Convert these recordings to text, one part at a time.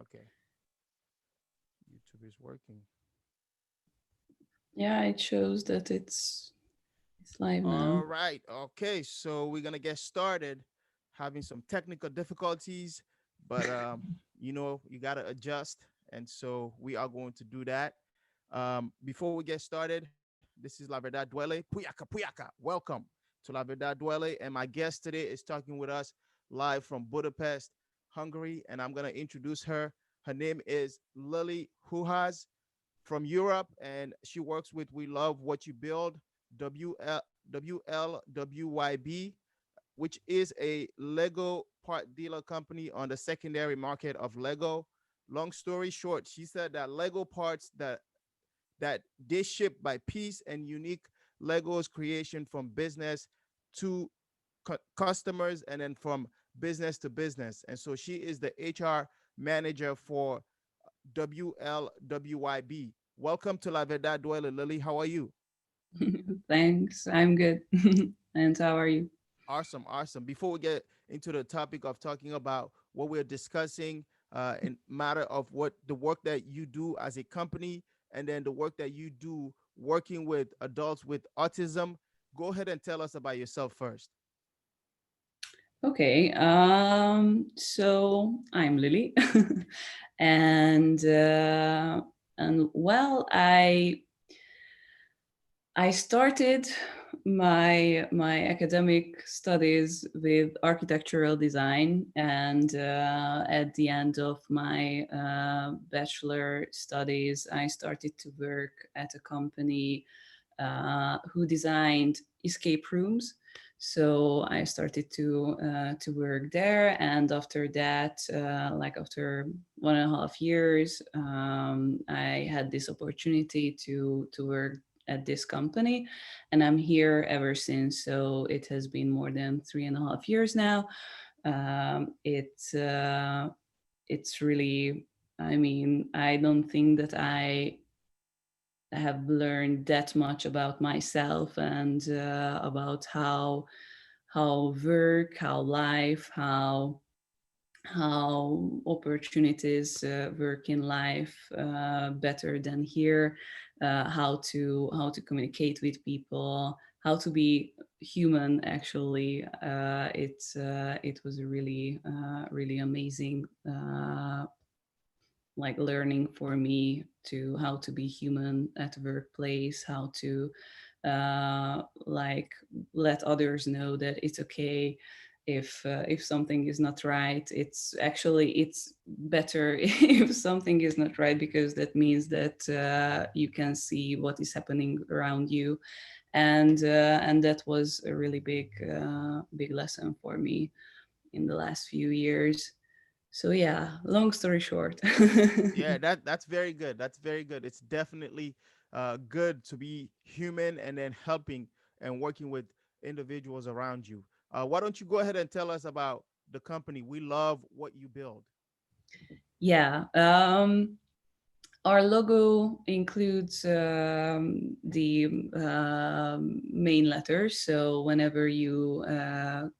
Okay, YouTube is working. Yeah, it shows that it's live now. All right. Okay, so we're gonna get started. Having some technical difficulties, but you gotta adjust, and so we are going to do that. Before we get started, this is La Verdad Duele. Puyaka, puyaka. Welcome to La Verdad Duele, and my guest today is talking with us live from Budapest, Hungary, and I'm gonna introduce her. Her name is Lili Juhasz from Europe, and she works with We Love What You Build, WLWYB, which is a Lego part dealer company on the secondary market of Lego. Long story short, she said that Lego parts that they ship by piece and unique Legos creation from business to customers and then from business to business. And so she is the HR manager for WLWYB. Welcome to La Verdad Duele, Lily. How are you? Thanks. I'm good. And how are you? Awesome, awesome. Before we get into the topic of talking about what we're discussing in matter of what the work that you do as a company and then the work that you do working with adults with autism, go ahead and tell us about yourself first. Okay. So I'm Lily, and well, I started my academic studies with architectural design, and at the end of my bachelor studies, I started to work at a company who designed escape rooms. So I started to work there, and after that, like after 1.5 years, I had this opportunity to work at this company, and I'm here ever since. So it has been more than 3.5 years now. It's really, I mean, I don't think that I have learned that much about myself and about how work, how life, how opportunities work in life better than here, how to communicate with people, how to be human. Actually, it was a really amazing like learning for me to how to be human at workplace, how to like let others know that it's okay if something is not right. It's better if something is not right, because that means that you can see what is happening around you, and that was a really big lesson for me in the last few years. So yeah, long story short. Yeah, that's very good. That's very good. It's definitely good to be human and then helping and working with individuals around you. Why don't you go ahead and tell us about the company? We love what you build. Yeah. Our logo includes the main letters. So whenever you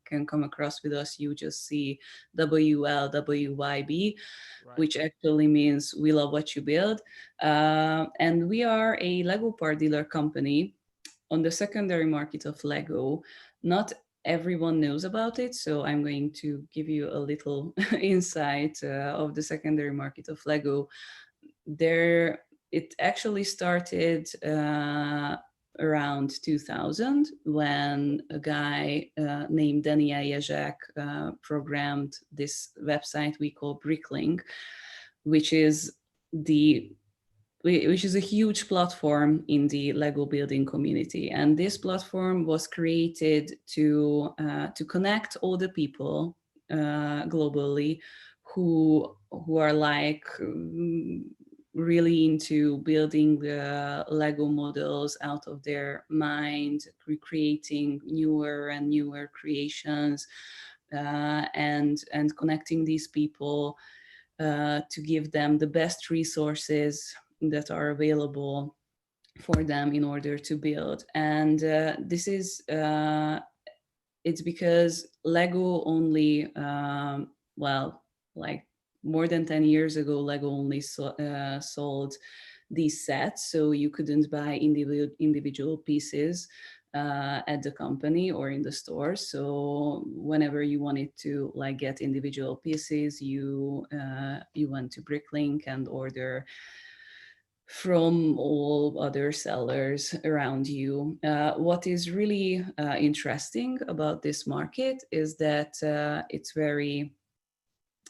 can come across with us, you just see WLWYB, Right. which actually means we love what you build. And we are a Lego part dealer company on the secondary market of Lego. Not everyone knows about it, so I'm going to give you a little insight of the secondary market of Lego. There, it actually started around 2000, when a guy named Daniel Jezek programmed this website we call Bricklink, which is the which is a huge platform in the Lego building community. And this platform was created to connect all the people globally who are like really into building the Lego models out of their mind, recreating newer and newer creations, and connecting these people to give them the best resources that are available for them in order to build. And this is it's because Lego only well, like more than 10 years ago, Lego only sold these sets, so you couldn't buy individual pieces at the company or in the store. So whenever you wanted to like get individual pieces, you went to Bricklink and order from all other sellers around you. What is really interesting about this market is that it's very,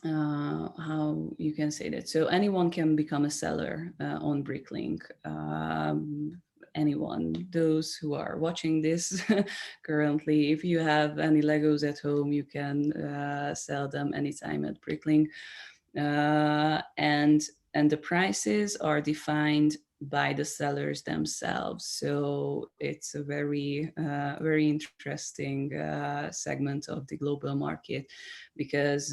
how you can say that. So anyone can become a seller on Bricklink. Anyone, those who are watching this currently, if you have any Legos at home, you can sell them anytime at Bricklink. And the prices are defined by the sellers themselves. So it's a very interesting segment of the global market, because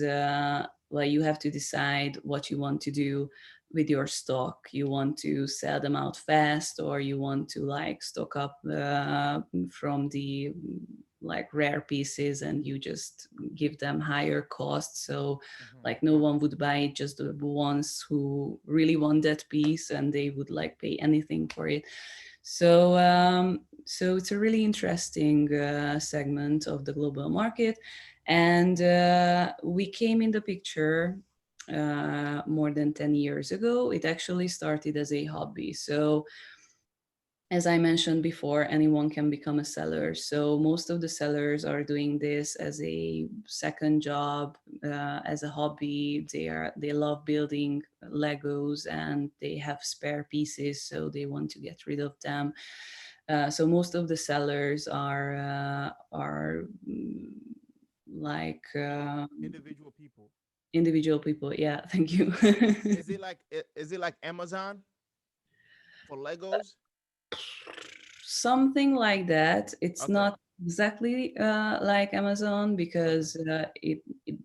well, you have to decide what you want to do with your stock. You want to sell them out fast, or you want to like stock up from the like rare pieces, and you just give them higher costs, so Mm-hmm. like no one would buy it, just the ones who really want that piece, and they would like pay anything for it. So it's a really interesting segment of the global market. And we came in the picture more than 10 years ago. It actually started as a hobby. So as I mentioned before, anyone can become a seller. So most of the sellers are doing this as a second job, as a hobby. They love building Legos, and they have spare pieces, so they want to get rid of them. So most of the sellers are like Individual people. individual people. Yeah, thank you. Is it like Amazon for Legos? Something like that. It's Okay. not exactly like Amazon, Okay. because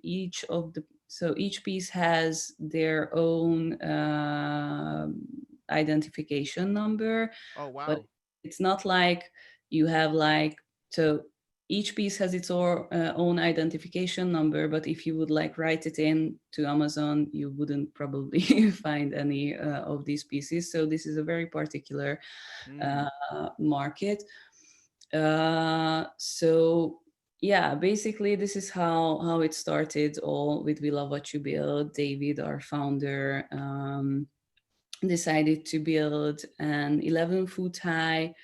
each of the so each piece has their own identification number, Oh but wow. it's not like you have like, so each piece has its own identification number, but if you would like write it in to Amazon, you wouldn't probably find any of these pieces. So this is a very particular Mm. market. So yeah, basically this is how it started, all with We Love What You Build. David, our founder, decided to build an 11-foot high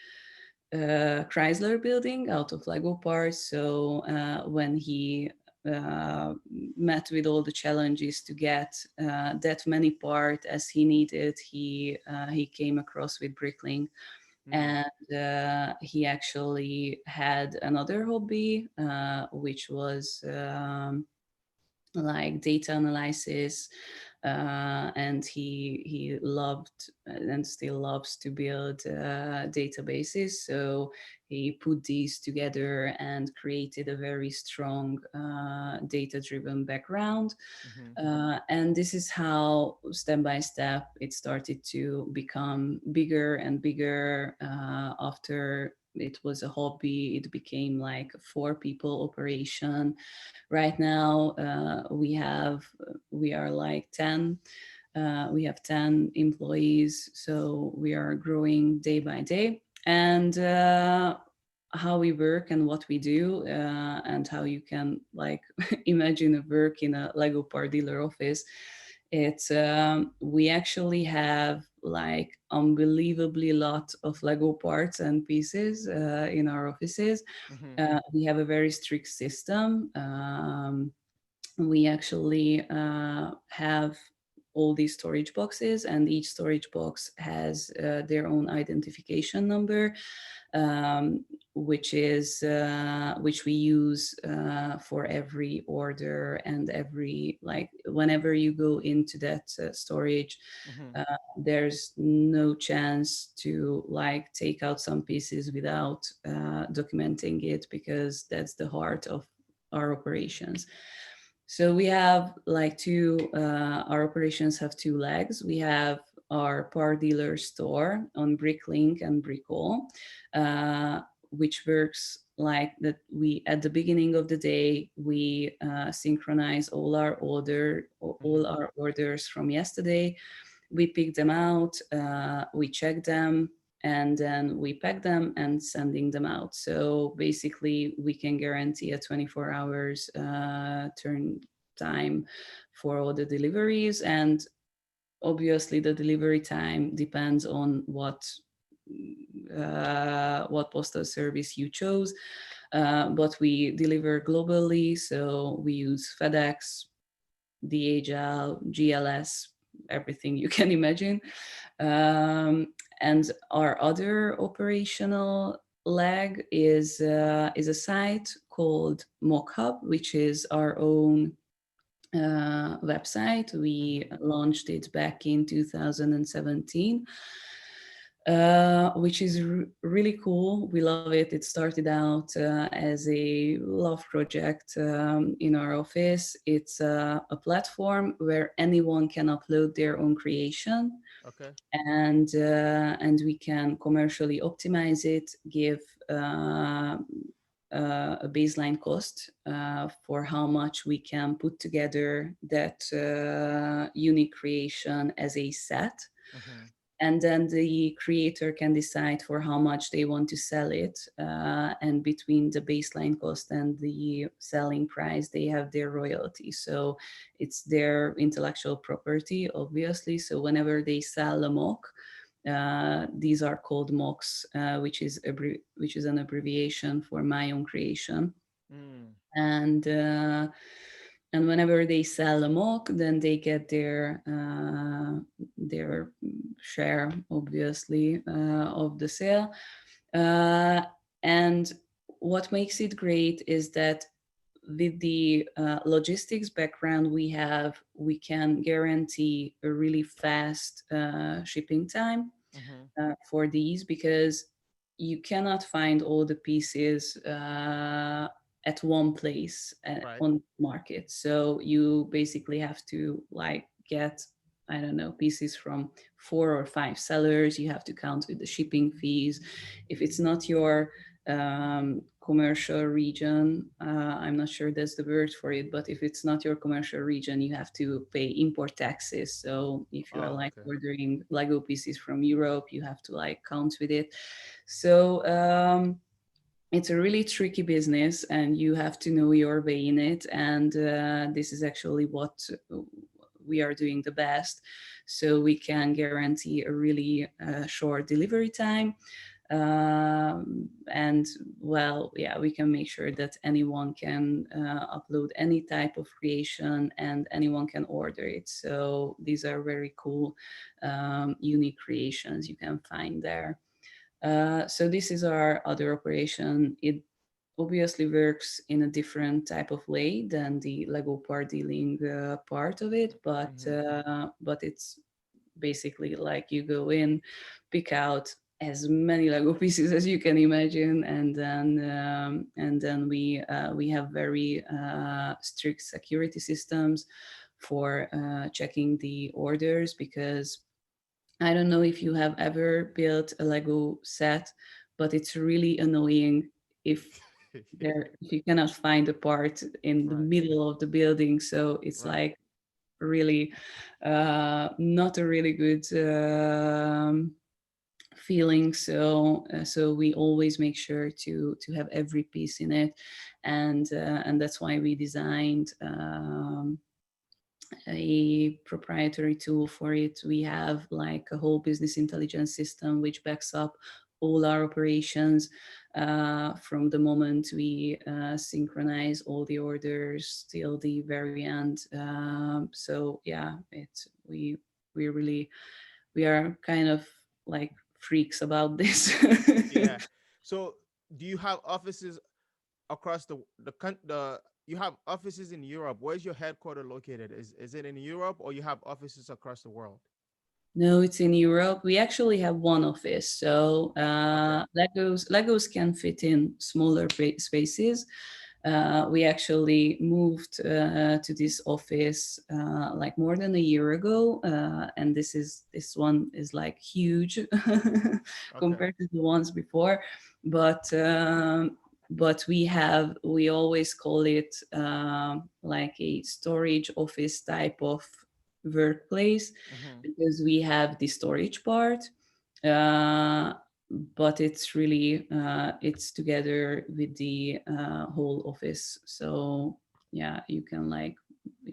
Chrysler building out of Lego parts. So when he uh, met with all the challenges to get that many parts as he needed, he came across with Bricklink. Mm. And he actually had another hobby, which was like data analysis, and he loved and still loves to build databases. So he put these together and created a very strong data driven background. Mm-hmm. And this is how, step by step, it started to become bigger and bigger. After it was a hobby, it became like a 4 people operation. Right now, we are like 10. We have 10 employees, so we are growing day by day. And how we work and what we do, and how you can like imagine a work in a Lego part dealer office. It's we actually have like unbelievably lot of Lego parts and pieces in our offices. Mm-hmm. We have a very strict system. We actually have all these storage boxes, and each storage box has their own identification number, which we use for every order, and every, like, whenever you go into that storage, Mm-hmm. uh, there's no chance to like take out some pieces without documenting it, because that's the heart of our operations. So we have like our operations have two legs. We have our part dealer store on Bricklink and Brickall, which works like that we at the beginning of the day we synchronize all Mm-hmm. our orders from yesterday. We pick them out, we check them, and then we pack them and sending them out. So basically we can guarantee a 24 hours turn time for all the deliveries. And obviously the delivery time depends on what postal service you chose, but we deliver globally, so we use FedEx, DHL, GLS, everything you can imagine. Um, and our other operational leg is a site called MockHub, which is our own website. We Mm-hmm. launched it back in 2017, which is really cool. We love it. It started out as a love project in our office. It's a platform where anyone can upload their own creation, Okay. and we can commercially optimize it, give a baseline cost for how much we can put together that unique creation as a set. Mm-hmm. And then the creator can decide for how much they want to sell it, and between the baseline cost and the selling price they have their royalty. So it's their intellectual property, obviously. So whenever they sell a mock, these are called mocks, which is an abbreviation for my own creation. Mm. And uh, and whenever they sell a mock, then they get their share, obviously, of the sale. uh, and what makes it great is that with the logistics background we have, we can guarantee a really fast shipping time Mm-hmm. for these, because you cannot find all the pieces at one place Right. on market. So you basically have to like get, I don't know, pieces from 4 or 5 sellers. You have to count with the shipping fees. If it's not your commercial region, I'm not sure that's the word for it, but if it's not your commercial region, you have to pay import taxes. So if you are Oh, like okay. ordering Lego pieces from Europe, you have to like count with it. So it's a really tricky business, and you have to know your way in it. And this is actually what we are doing the best. So we can guarantee a really short delivery time, and well, yeah, we can make sure that anyone can upload any type of creation and anyone can order it. So these are very cool, unique creations you can find there. So this is our other operation. It obviously works in a different type of way than the Lego part dealing part of it, Mm-hmm. but it's basically like you go in, pick out as many Lego pieces as you can imagine, and then we have very strict security systems for checking the orders, because I don't know if you have ever built a Lego set, but it's really annoying if if you cannot find a part in the Right. middle of the building. So it's Right. like really not a really good feeling. So we always make sure to have every piece in it, and that's why we designed a proprietary tool for it. We have like a whole business intelligence system which backs up all our operations from the moment we synchronize all the orders till the very end. So yeah, we really we are kind of like freaks about this. Yeah. So, do you have offices across the you have offices in Europe? Where's your headquarter located? Is it in Europe, or you have offices across the world? No, it's in Europe. We actually have one office. So Okay. Legos can fit in smaller spaces. We actually moved to this office like more than a year ago, and this one is like huge Okay. compared to the ones before. But but we always call it like a storage office type of workplace, Mm-hmm. because we have the storage part, uh, but it's really it's together with the whole office. So yeah, you can like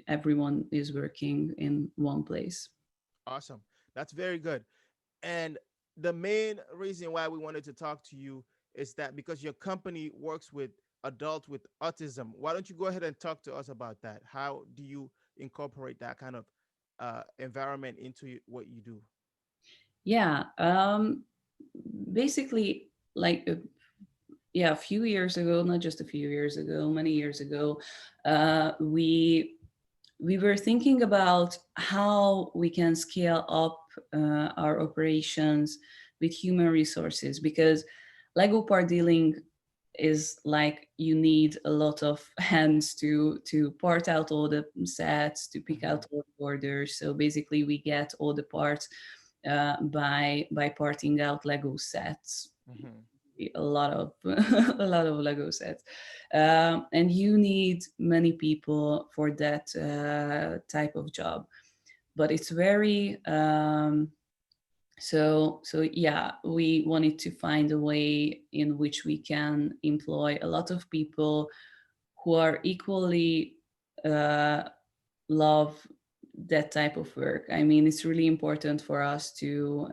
everyone is working in one place. Awesome. That's very good. And the main reason why we wanted to talk to you is that because your company works with adults with autism. Why don't you go ahead and talk to us about that? How do you incorporate that kind of environment into what you do? Yeah, basically, like yeah, a few years ago, not just a few years ago, many years ago, we were thinking about how we can scale up our operations with human resources, because Lego part dealing is like you need a lot of hands to part out all the sets, to pick Mm-hmm. out all the orders. So basically we get all the parts by parting out Lego sets, Mm-hmm. a lot of a lot of Lego sets, and you need many people for that type of job. But it's very so yeah, we wanted to find a way in which we can employ a lot of people who are equally uh, love that type of work. I mean, it's really important for us to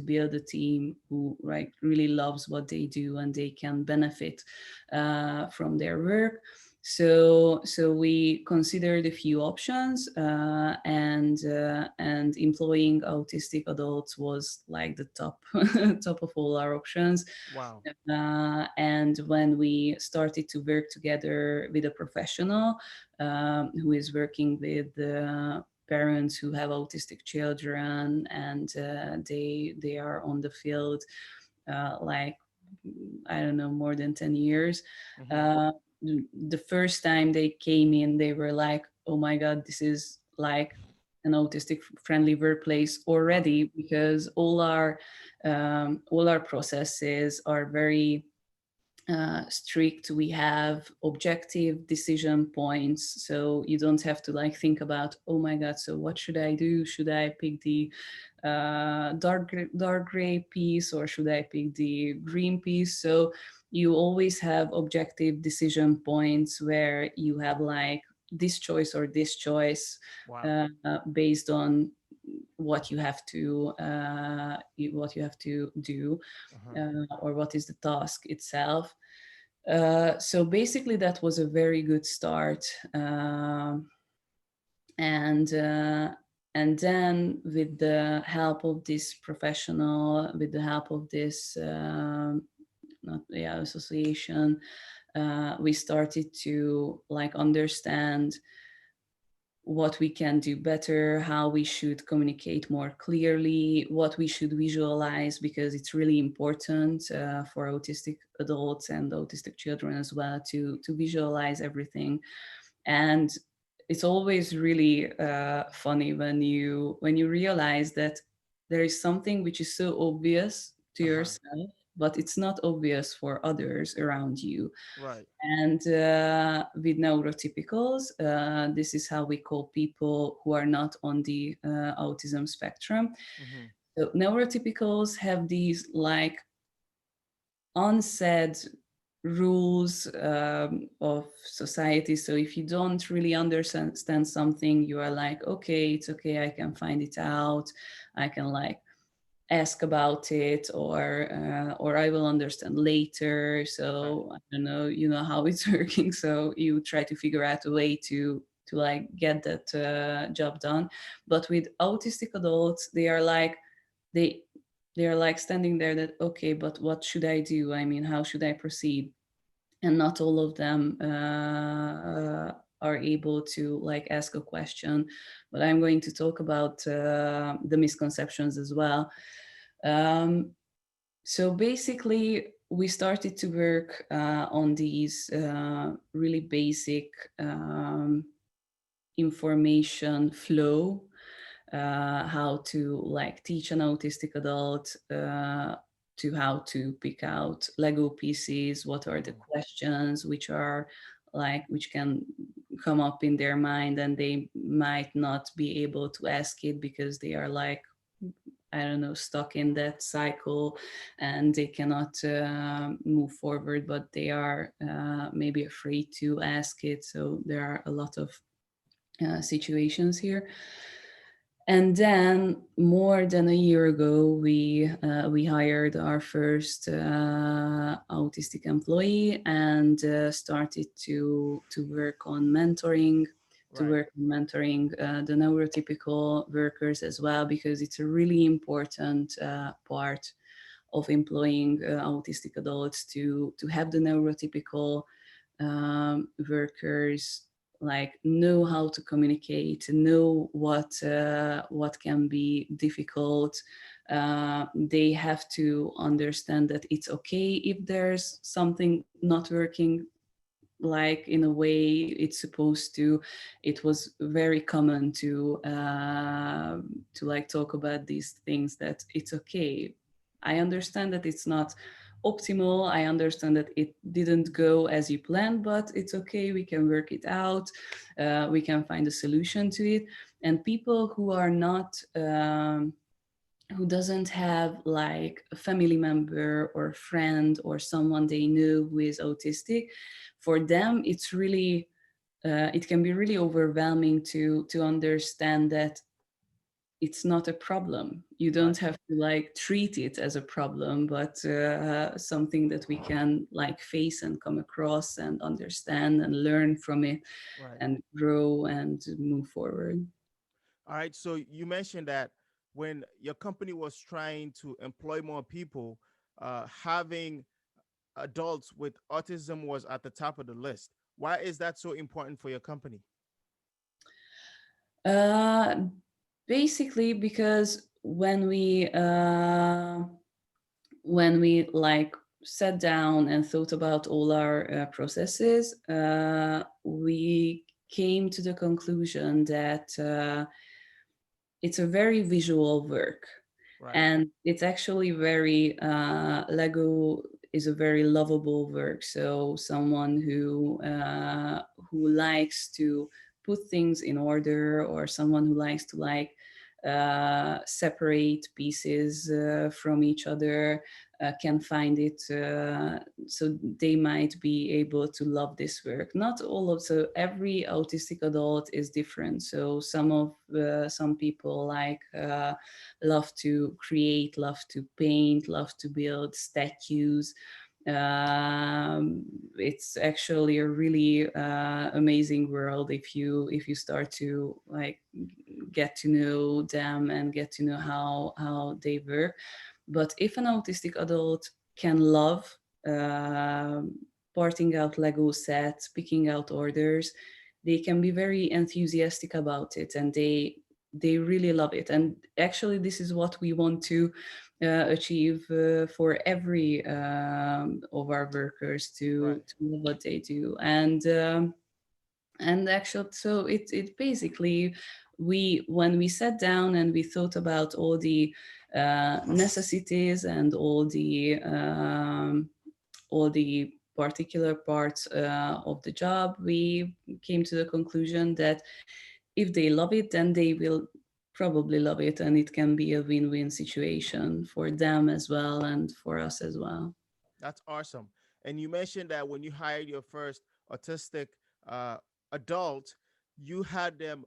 build a team who like really loves what they do and they can benefit from their work. So we considered a few options, and employing autistic adults was like the top top of all our options. Wow. And when we started to work together with a professional who is working with parents who have autistic children, and they are on the field like I don't know, more than 10 years. Mm-hmm. Uh, the first time they came in, they were like, "Oh my God, this is like an autistic friendly workplace Wow. already," because all our processes are very strict. We have objective decision points, so you don't have to like think about, oh my god, so what should I do? Should I pick the dark gray piece, or should I pick the green piece? So you always have objective decision points where you have like this choice or this choice, Wow. based on what you have to do, Uh-huh. or what is the task itself. So basically, that was a very good start. And and then, with the help of this professional, with the help of this not, yeah, association, we started to like understand what we can do better, how we should communicate more clearly, what we should visualize, because it's really important for autistic adults and autistic children as well to visualize everything. And it's always really funny when you realize that there is something which is so obvious to Uh-huh. yourself, but it's not obvious for others around you. Right. And with neurotypicals, this is how we call people who are not on the autism spectrum. Mm-hmm. So neurotypicals have these like unsaid rules of society. So if you don't really understand something, you are like, okay, it's okay, I can find it out. I can like ask about it, or I will understand later. Right. So I don't know, you know how it's working. So you try to figure out a way to like get that job done. But with autistic adults, they they are like standing there that, okay, but what should I do? I mean, how should I proceed? And not all of them are able to like ask a question. But I'm going to talk about the misconceptions as well. um, so basically, we started to work on these really basic um, information flow, how to like teach an autistic adult to how to pick out Lego pieces, what are the Mm. questions which are like which can come up in their mind, and they might not be able to ask it because they are like, I don't know, stuck in that cycle and they cannot move forward, but they are maybe afraid to ask it. So there are a lot of situations here. And then more than a year ago, we hired our first autistic employee and started to work on mentoring, Right. the neurotypical workers as well, because it's a really important part of employing autistic adults to have the neurotypical workers like know how to communicate, know what can be difficult. They have to understand that it's okay if there's something not working like in a way it's supposed to. It was very common to like talk about these things, that it's okay. I understand that it's not optimal. I understand that it didn't go as you planned, but it's okay. We can work it out. We can find a solution to it. And people who are not who doesn't have like a family member or friend or someone they know who is autistic, for them it's really it can be really overwhelming to understand that it's not a problem. You don't Right. have to like treat it as a problem, but something that we can like face and come across and understand and learn from it Right. and grow and move forward. All right. So you mentioned that when your company was trying to employ more people, having adults with autism was at the top of the list. Why is that so important for your company? Uh, Basically, because when we like sat down and thought about all our processes, we came to the conclusion that it's a very visual work, Right. and it's actually very Lego is a very lovable work. So someone who likes to put things in order, or someone who likes to like separate pieces from each other, can find it. So they might be able to love this work. Not all of, so every autistic adult is different. So some people like love to create, love to paint, love to build statues. um, it's actually a really amazing world if you start to like get to know them and get to know how they work. But if an autistic adult can love um parting out Lego sets, picking out orders, they can be very enthusiastic about it, and they really love it. And actually, this is what we want to achieve for every of our workers Right. to know what they do. And actually, so it basically, we when we sat down and we thought about all the necessities and all the particular parts of the job, we came to the conclusion that if they love it, then they will probably love it, and it can be a win-win situation for them as well and for us as well. That's awesome. And you mentioned that when you hired your first autistic uh, adult, you had them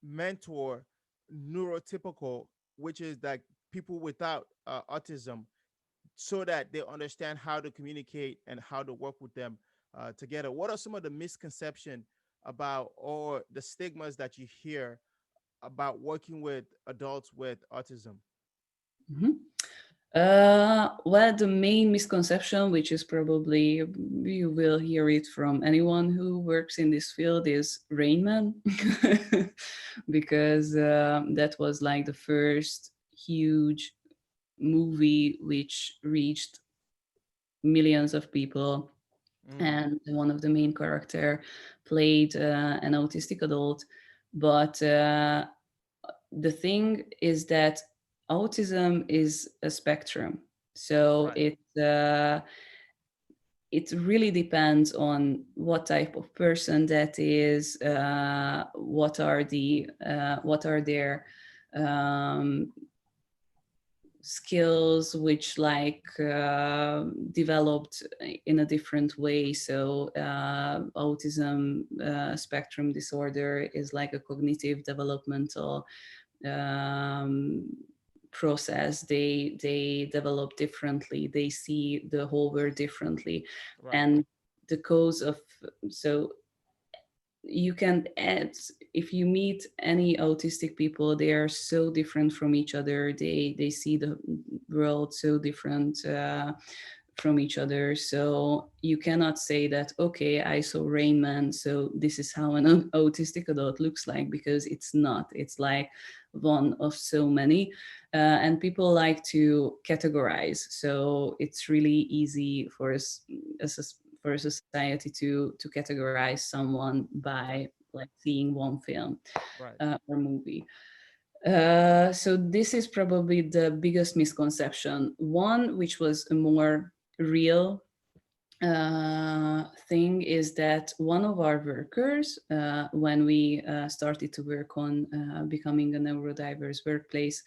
mentor neurotypical, which is like people without autism, so that they understand how to communicate and how to work with them together. What are some of the misconceptions about, or the stigmas that you hear about working with adults with autism? Mhm. Well, the main misconception, which is probably you will hear it from anyone who works in this field, is Rain Man, because that was like the first huge movie which reached millions of people, Mm. and one of the main character played an autistic adult. But the thing is that autism is a spectrum. So Right. it really depends on what type of person that is, what are their um, skills, which developed in a different way. So autism spectrum disorder is like a cognitive developmental um, process. They develop differently, they see the whole world differently. Right. And the cause of, so you can add, if you meet any autistic people, they are so different from each other, they see the world so different from each other. So you cannot say that, okay, I saw Rain Man, so this is how an autistic adult looks like, because it's not. It's like one of so many. And people like to categorize. So it's really easy for us as a, for a society to categorize someone by Right. like seeing one film Right. or movie. So this is probably the biggest misconception. One, which was a more real thing, is that one of our workers, when we started to work on becoming a neurodiverse workplace,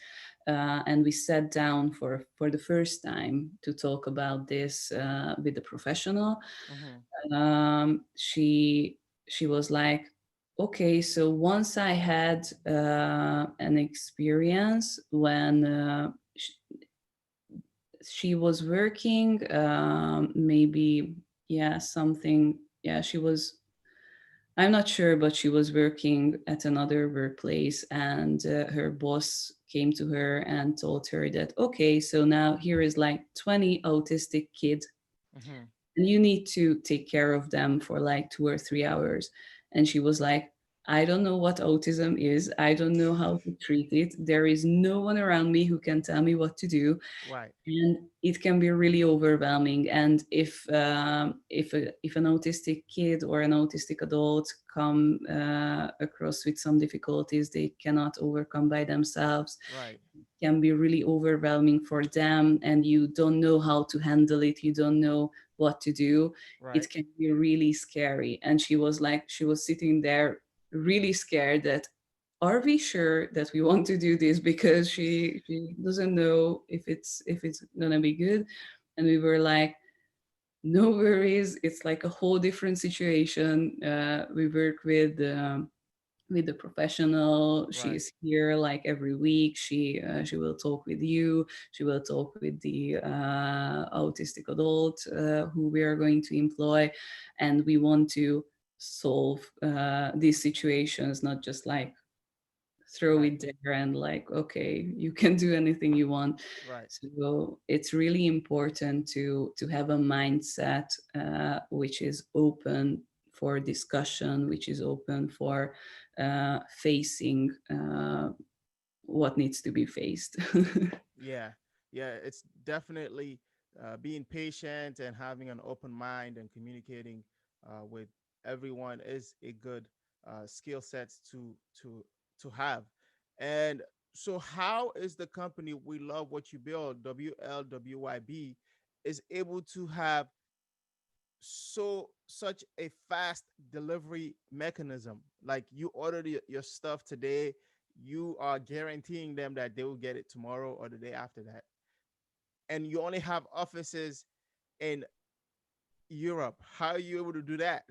and we sat down for the first time to talk about this with the professional, Mm-hmm. she was like, okay, so once I had an experience when she was working, maybe, yeah, something, yeah, she was, I'm not sure, but she was working at another workplace, and her boss came to her and told her that, okay, so now here is like 20 autistic kids, Mm-hmm. and you need to take care of them for like 2 or 3 hours. And she was like, I don't know what autism is. I don't know how to treat it. There is no one around me who can tell me what to do, Right. and it can be really overwhelming. And if an autistic kid or an autistic adult come across with some difficulties they cannot overcome by themselves, Right. can be really overwhelming for them, and you don't know how to handle it, you don't know what to do, Right. it can be really scary. And she was like, she was sitting there really scared that, are we sure that we want to do this, because she doesn't know if it's gonna be good. And we were like, no worries, it's like a whole different situation. We work with the professional. Right. She's here like every week. She will talk with you. She will talk with the autistic adult who we are going to employ, and we want to solve these situations, not just like throw Right. it there and like, okay, you can do anything you want. Right. So it's really important to have a mindset which is open for discussion, which is open for facing what needs to be faced. Yeah. Yeah. It's definitely being patient and having an open mind and communicating with everyone is a good skill set to have. And so, how is the company We Love What You Build, WLWYB, is able to have such a fast delivery mechanism? Like, you order your stuff today, you are guaranteeing them that they will get it tomorrow or the day after that, and you only have offices in Europe. How are you able to do that?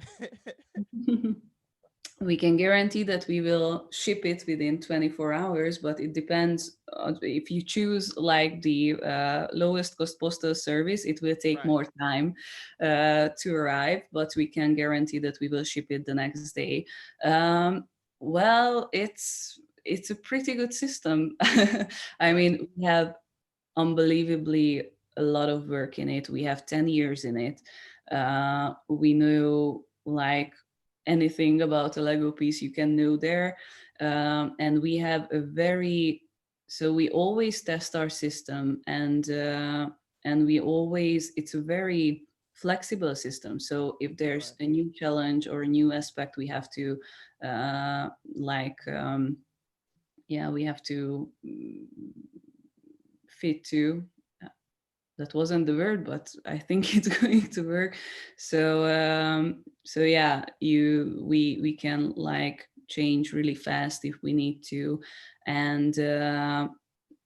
We can guarantee that we will ship it within 24 hours, but it depends. If you choose like the lowest cost postal service, it will take Right. more time to arrive, but we can guarantee that we will ship it the next day. Well, it's a pretty good system. I Right. mean, we have unbelievably a lot of work in it. We have 10 years in it. We know like anything about a Lego piece you can know there. And we have a very, so we always test our system, and we always, it's a very flexible system. So if there's Right. a new challenge or a new aspect we have to uh, like yeah, we have to fit to. that wasn't the word, but I think it's going to work. So yeah, we can like change really fast if we need to, and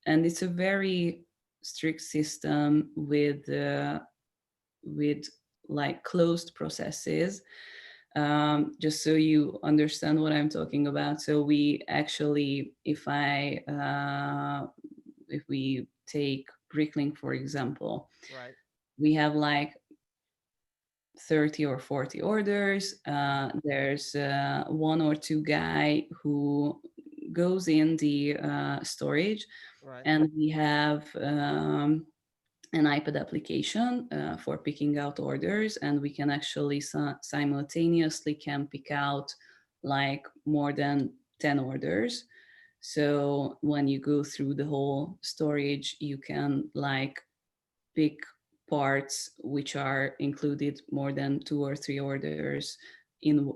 it's a very strict system with like closed processes. Just so you understand what I'm talking about. So we actually, if we take Bricklink for example, Right. we have like 30 or 40 orders. Mm-hmm. There's one or two guy who goes in the storage, Right. and we have an iPad application for picking out orders, and we can actually simultaneously can pick out like more than 10 orders. So when you go through the whole storage, you can like pick parts which are included more than two or three orders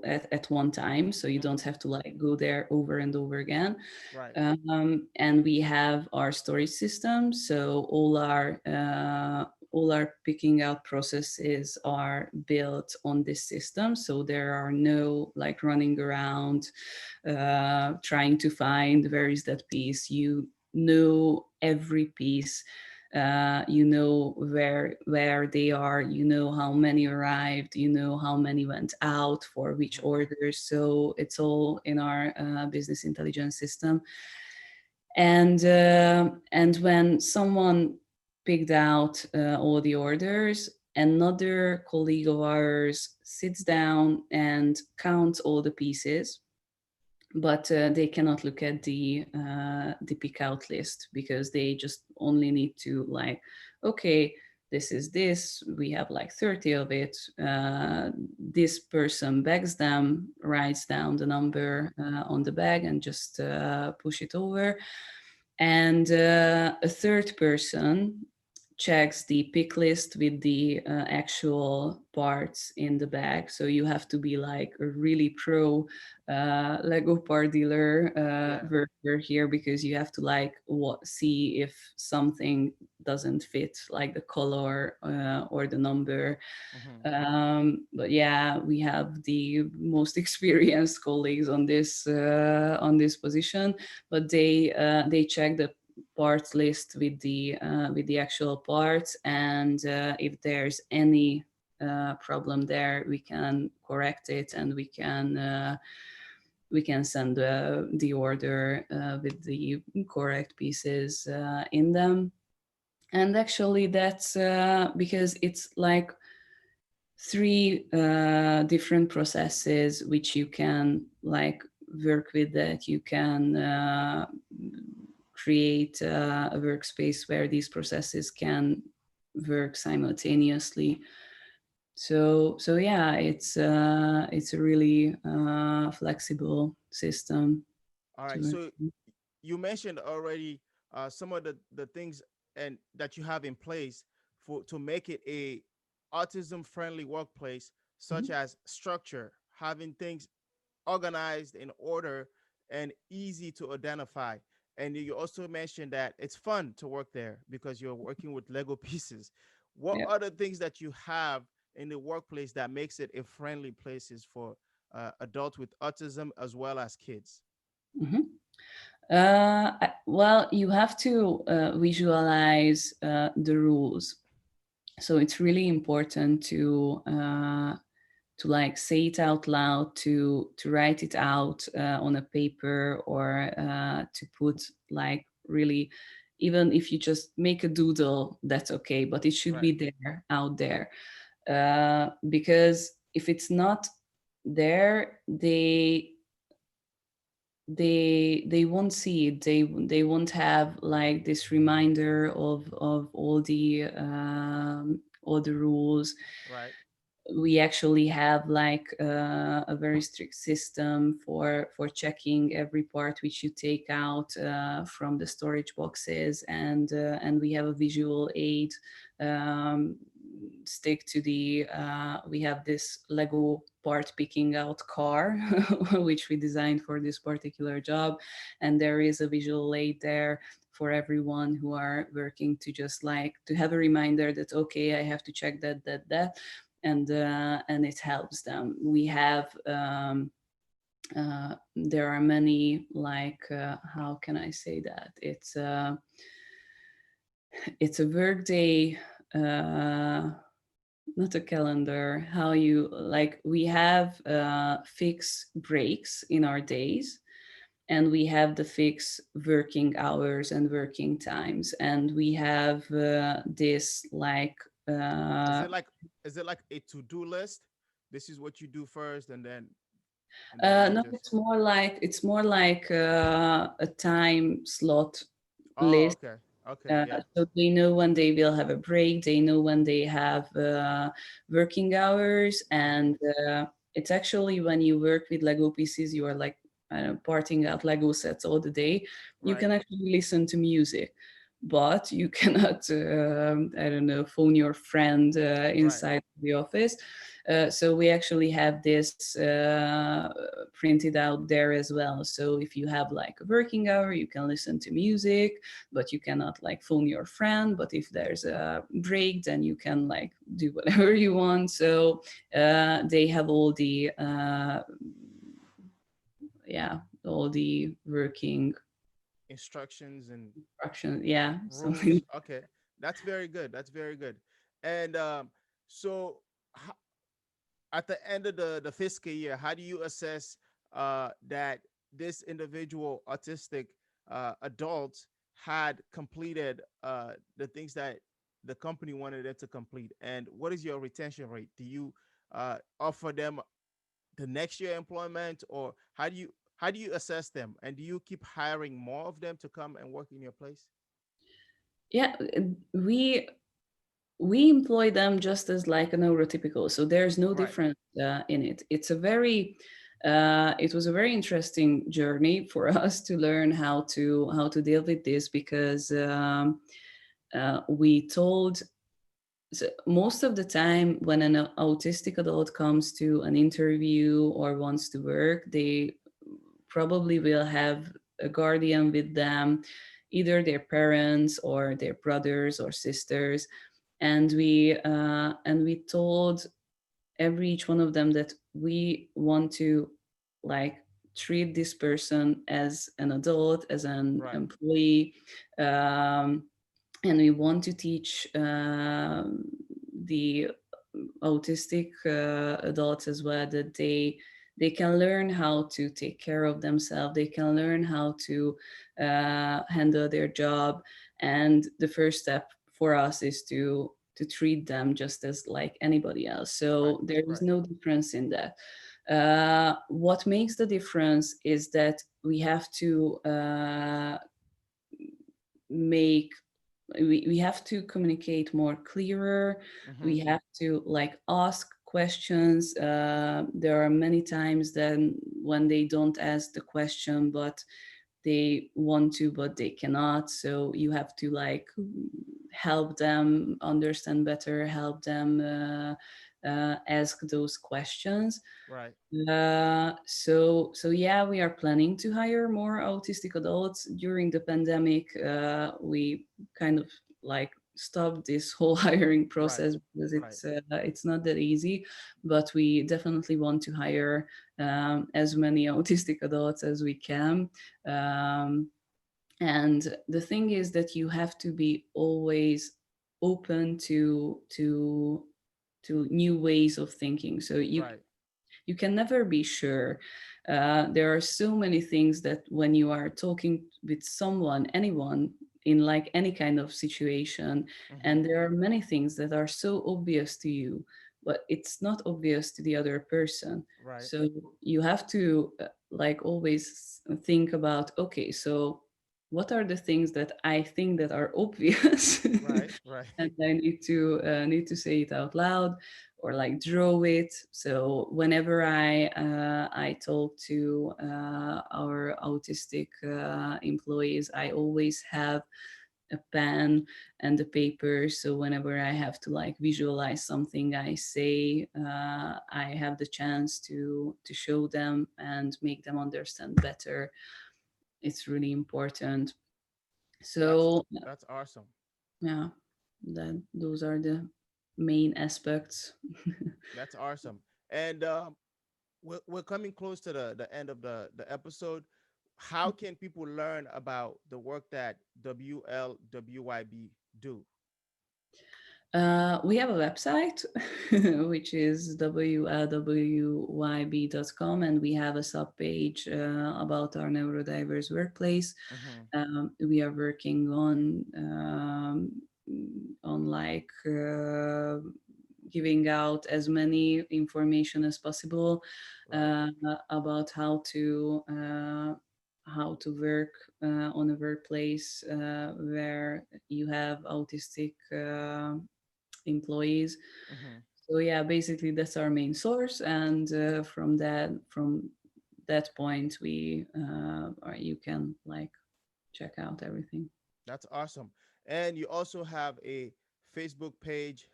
at one time, so you don't Mm-hmm. have to like go there over and over again. Right. And we have our storage system, so all our picking out processes are built on this system, so there are no like running around trying to find where is that piece. You know every piece, you know where they are, you know how many arrived, you know how many went out for which Mm-hmm. orders, so it's all in our business intelligence system. And when someone picked out all the orders, another colleague of ours sits down and counts all the pieces, but they cannot look at the pick out list, because they just only need to like, okay, this is this, we have like 30 of it, this person bags them, writes down the number on the bag and just push it over, and a third person checks the pick list with the actual parts in the bag. So you have to be like a really pro Lego part dealer Yeah. worker here, because you have to like see if something doesn't fit, like the color or the number. Mm-hmm. But yeah, we have the most experienced colleagues on this position, but they check the parts list with the actual parts, and if there's any problem there, we can correct it, and we can send the order with the correct pieces in them. And actually, that's because it's like three different processes which you can like work with, that you can create a workspace where these processes can work simultaneously. So yeah, it's a really flexible system All to right. work So with. you mentioned already some of the things and that you have in place for to make it a autism friendly workplace, such Mhm. as structure, having things organized in order and easy to identify. And you also mentioned that it's fun to work there because you're working with Lego pieces. What Yeah. other things that you have in the workplace that makes it a friendly places for adults with autism as well as kids? Mhm. Well, you have to visualize the rules. So it's really important to like say it out loud, to write it out on a paper, or to put like really, even if you just make a doodle, that's okay, but it should Right. be there, out there, because if it's not there, they won't see it, they won't have like this reminder of all the rules. Right. We actually have like a very strict system for checking every part which you take out from the storage boxes, and we have a visual aid um, stick to the we have this Lego part picking out car which we designed for this particular job, and there is a visual aid there for everyone who are working to just like to have a reminder that okay, I have to check that, and it helps them. We have there are many like how can I say that it's a workday, not a calendar, how you like we have fixed breaks in our days, and we have the fixed working hours and working times, and we have this like Is uh, it like a to-do list? This is what you do first, and then you no, just. it's more like a time slot Oh, list. okay. Okay, yeah. So they know when they will have a break. They know when they have working hours, Mm-hmm. and it's actually when you work with Lego pieces, you are like I don't know, parting out Lego sets all the day. You Right. can actually listen to music, but you cannot, I don't know, phone your friend Right. inside the office. So we actually have this printed out there as well. So if you have like a working hour, you can listen to music, but you cannot like phone your friend. But if there's a break, then you can like do whatever you want. So they have all the yeah, all the working Instructions and instructions. Yeah, rules. something. Okay. That's very good. That's very good. And so at the end of the fiscal year, how do you assess that this individual autistic adult had completed the things that the company wanted it to complete? And what is your retention rate? Do you offer them the next year employment, or how do you assess them? And do you keep hiring more of them to come and work in your place? Yeah, we we employ them just as like a neurotypical, so there's no Right. difference in it. It's a very it was a very interesting journey for us to learn how to deal with this, because we told so most of the time when an autistic adult comes to an interview or wants to work, they probably will have a guardian with them, either their parents or their brothers or sisters, and we told every each one of them that we want to like treat this person as an adult, as an Right. employee, um, and we want to teach the autistic adults as well that they can learn how to take care of themselves, they can learn how to handle their job, and the first step for us is to treat them just as like anybody else, Right. so there is Right. no difference in that. What makes the difference is that we have to make we have to communicate more clearer, Mm-hmm. we have to like ask questions. There are many times then when they don't ask the question but they want to but they cannot, so you have to like help them understand better, help them ask those questions. Right. So yeah, we are planning to hire more autistic adults. During the pandemic, we kind of like stopped this whole hiring Right. process because Right. it's not that easy. But we definitely want to hire as many autistic adults as we can. Um, and the thing is that you have to be always open to new ways of thinking. So Right. you can never be sure. There are so many things that when you are talking with someone, anyone, in like any kind of situation, Mm-hmm. and there are many things that are so obvious to you, but it's not obvious to the other person. Right. So you have to like always think about, okay, so what are the things that I think that are obvious, Right. Right. and I need to say it out loud or like draw it. So whenever I talk to our autistic employees, I always have a pen and a paper. So whenever I have to like visualize something I say, I have the chance to show them and make them understand better. It's really important. That's So that's awesome. yeah, that those are the main aspects. That's awesome. And we're coming close to the end of the episode. How can people learn about the work that WLWYB do? We have a website, which is WLWYB.com, and we have a sub page about our neurodiverse workplace. Mm-hmm. We are working on like giving out as many information as possible Right. about how to work on a workplace where you have autistic employees. Mm-hmm. So yeah, basically that's our main source, and from that point we or you can like check out everything. That's awesome. And you also have a Facebook page.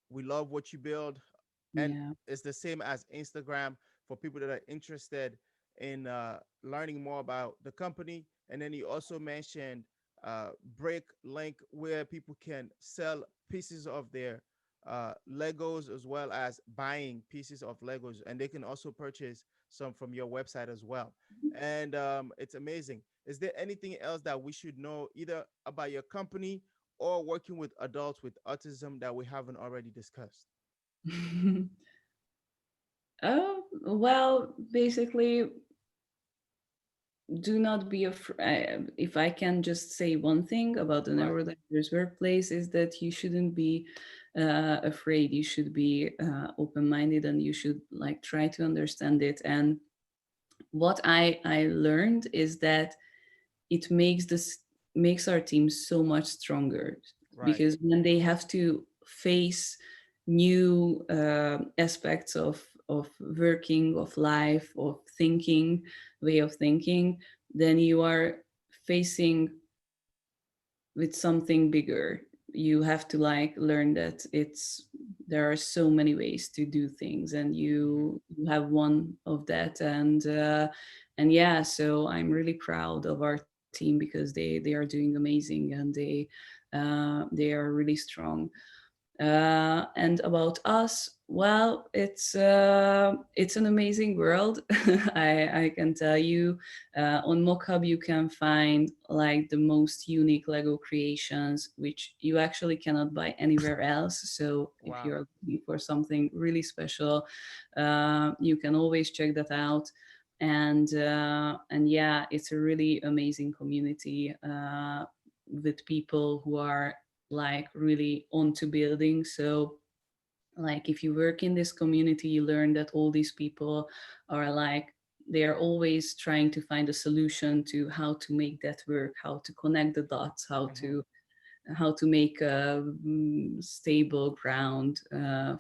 We love what you build, and Yeah. it's the same as Instagram for people that are interested in learning more about the company. And then you also mentioned Break Link, where people can sell pieces of their Legos as well as buying pieces of Legos, and they can also purchase some from your website as well. And it's amazing. Is there anything else that we should know either about your company or working with adults with autism that we haven't already discussed? Oh, well, basically, do not be afraid. If I can just say one thing about the Right. neurodiverse workplace, is that you shouldn't be afraid. You should be open-minded, and you should like try to understand it. And what I learned is that it makes our team so much stronger, Right. because when they have to face new aspects of working, of life, of thinking, way of thinking, then you are facing with something bigger. You have to like learn that it's there are so many ways to do things, and Hmm. you have one of that. And yeah, so I'm really proud of our team because they are doing amazing, and they are really strong. And about us, well, it's an amazing world. I can tell you. On Mockhub, you can find like the most unique Lego creations, which you actually cannot buy anywhere else. So if Wow. you're looking for something really special, you can always check that out. And yeah, it's a really amazing community with people who are like really onto building. So like if you work in this community, you learn that all these people are like they are always trying to find a solution to how to make that work, how to connect the dots, Hmm. how to make a stable ground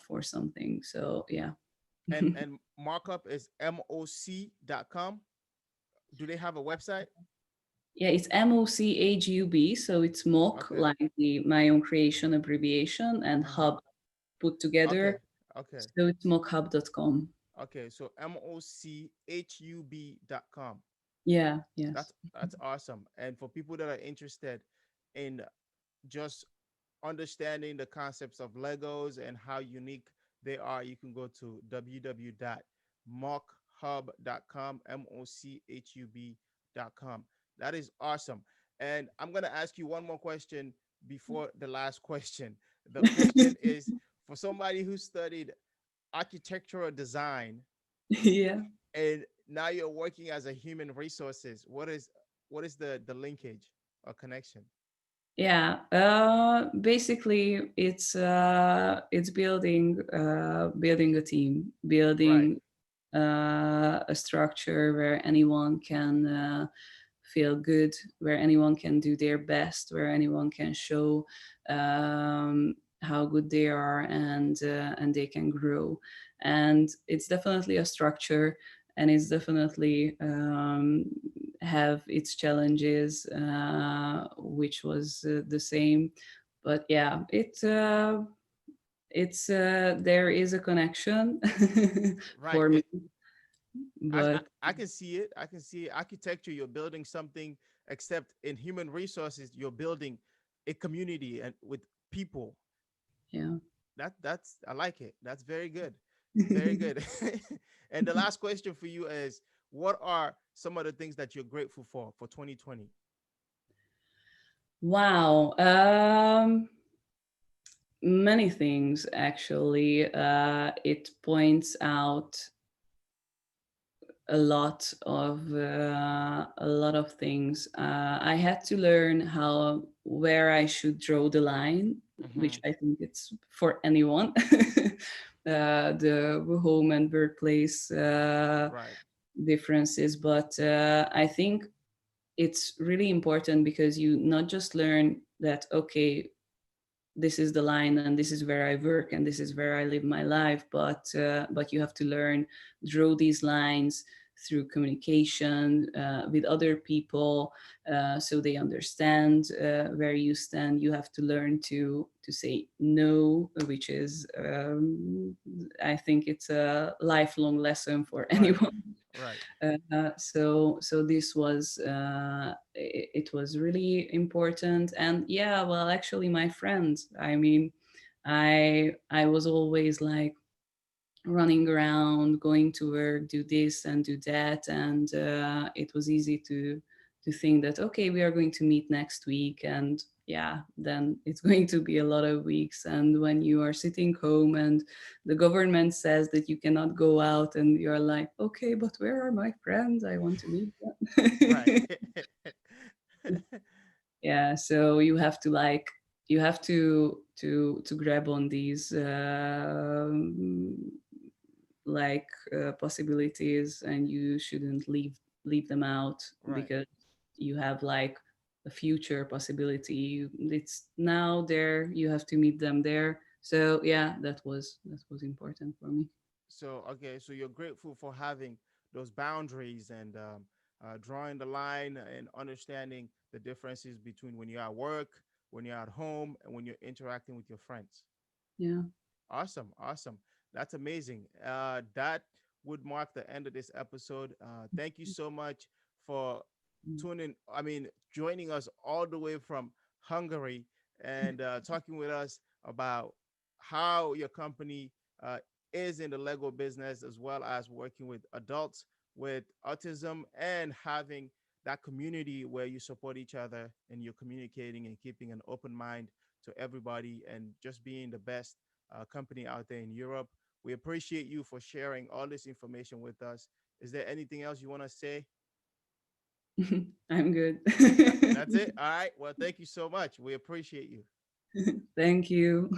for something. So yeah. And markup is moc.com. Do they have a website? Yeah, it's MOCHUB, so it's mock Okay. like the my own creation abbreviation, and Uh-huh. hub put Okay. together. Okay. So it's mockhub.com. Okay. So mochub.com. Yeah, yes. That's awesome. And for people that are interested in just understanding the concepts of Legos and how unique they are, you can go to www.mochub.com, mochub.com. That is awesome. And I'm going to ask you one more question before the last question. The question is for somebody who studied architectural design Yeah. and now you're working as a human resources, what is the linkage or connection? Yeah, basically, it's building a team, Right. building a structure where anyone can feel good, where anyone can do their best, where anyone can show how good they are, and they can grow. And it's definitely a structure, and it's definitely have its challenges, which was the same. But yeah, it's there is a connection Right. for me, I but I can see it. I can see architecture. You're building something except in human resources, you're building a community and with people. Yeah. That's I like it. That's very good. Very good. And the last question for you is, what are some of the things that you're grateful for 2020? Wow. Many things actually. It points out a lot of things. I had to learn how where I should draw the line, Mm-hmm. which I think it's for anyone. The home and workplace Right. differences, but I think it's really important because you not just learn that okay, this is the line and this is where I work and this is where I live my life, but you have to learn draw these lines through communication with other people, so they understand where you stand. You have to learn to say no, which is I think it's a lifelong lesson for Right. anyone. Right. So this was it was really important. And yeah, well, actually my friends, I mean, I was always like running around, going to work, do this and do that, and it was easy to think that okay, we are going to meet next week, and yeah, then it's going to be a lot of weeks. And when you are sitting home and the government says that you cannot go out, and you're like, okay, but where are my friends? I want to meet Right. them. Yeah, so you have to like you have to grab on these possibilities, and you shouldn't leave them out Right. because you have like a future possibility. It's now there, you have to meet them there. So yeah, that was important for me. So okay, so you're grateful for having those boundaries and drawing the line and understanding the differences between when you're at work, when you're at home, and when you're interacting with your friends. Yeah. Awesome, awesome. That's amazing. That would mark the end of this episode. Thank you so much for tuning. I mean, joining us all the way from Hungary and talking with us about how your company uh, is in the Lego business, as well as working with adults with autism and having that community where you support each other and you're communicating and keeping an open mind to everybody and just being the best company out there in Europe. We appreciate you for sharing all this information with us. Is there anything else you want to say? I'm good. That's it. All right. Well, thank you so much. We appreciate you. Thank you.